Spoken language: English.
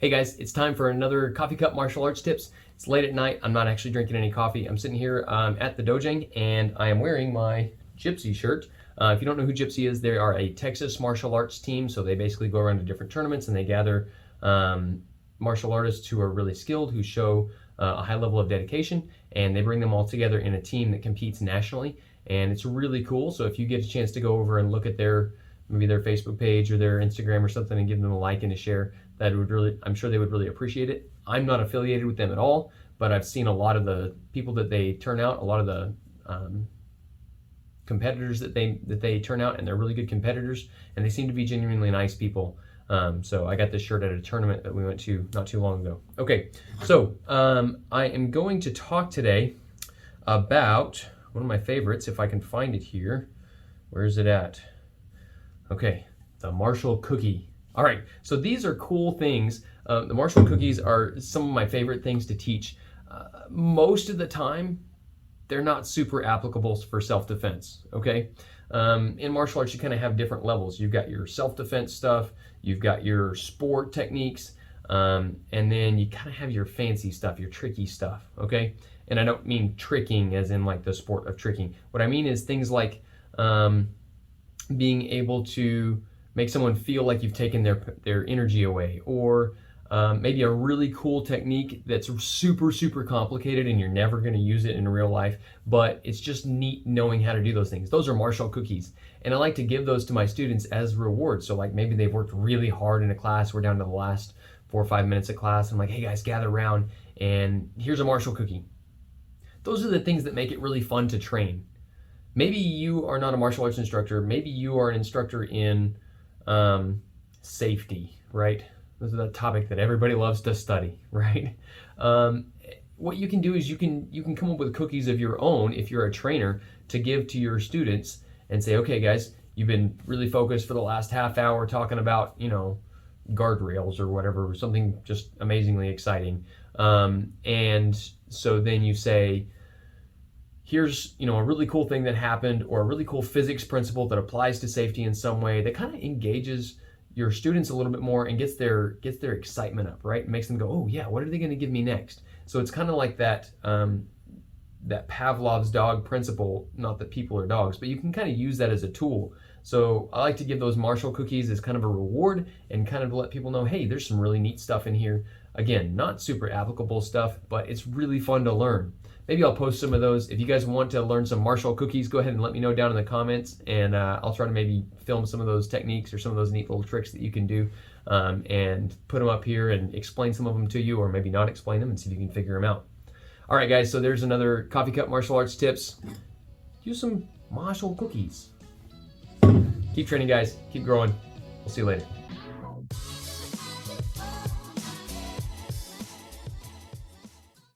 Hey guys, it's time for another Coffee Cup Martial Arts Tips. It's late at night. I'm not actually drinking any coffee. I'm sitting here at the dojang and I am wearing my Gypsy shirt. If you don't know who Gypsy is, they are a Texas martial arts team. So they basically go around to different tournaments and they gather martial artists who are really skilled, who show a high level of dedication, and they bring them all together in a team that competes nationally. And it's really cool. So if you get a chance to go over and look at maybe their Facebook page or their Instagram or something and give them a like and a share, I'm sure they would really appreciate it. I'm not affiliated with them at all, but I've seen a lot of the people that they turn out, a lot of the competitors that they turn out, and they're really good competitors, and they seem to be genuinely nice people. So I got this shirt at a tournament that we went to not too long ago. Okay, so I am going to talk today about one of my favorites, if I can find it here. Where is it at? Okay, the Marshall cookie. All right, so these are cool things. The Marshall cookies are some of my favorite things to teach. Most of the time, they're not super applicable for self-defense, okay? In martial arts, you kind of have different levels. You've got your self-defense stuff, you've got your sport techniques, and then you kind of have your fancy stuff, your tricky stuff, okay? And I don't mean tricking as in like the sport of tricking. What I mean is things like being able to make someone feel like you've taken their energy away, or maybe a really cool technique that's super complicated and you're never going to use it in real life, but it's just neat knowing how to do those things. Those are Marshall cookies, and I like to give those to my students as rewards. So like maybe they've worked really hard in a class, we're down to the last 4 or 5 minutes of class, I'm like, hey guys, gather around and here's a Marshall cookie. Those are the things that make it really fun to train. Maybe you are not a martial arts instructor, maybe you are an instructor in safety, right? This is a topic that everybody loves to study, right? What you can do is you can come up with cookies of your own if you're a trainer to give to your students and say, okay guys, you've been really focused for the last half hour talking about, guardrails or whatever, or something just amazingly exciting. And so then you say, here's a really cool thing that happened, or a really cool physics principle that applies to safety in some way that kind of engages your students a little bit more and gets their excitement up, right? It makes them go, oh yeah, what are they going to give me next? So it's kind of like that that Pavlov's dog principle. Not that people are dogs, but you can kind of use that as a tool. So I like to give those Marshall cookies as kind of a reward and kind of let people know, hey, there's some really neat stuff in here. Again, not super applicable stuff, but it's really fun to learn. Maybe I'll post some of those. If you guys want to learn some Marshall cookies, go ahead and let me know down in the comments, and I'll try to maybe film some of those techniques or some of those neat little tricks that you can do, and put them up here and explain some of them to you, or maybe not explain them and see if you can figure them out. All right, guys, so there's another Coffee Cup Martial Arts Tips. Use some Marshall cookies. Keep training, guys. Keep growing. We'll see you later.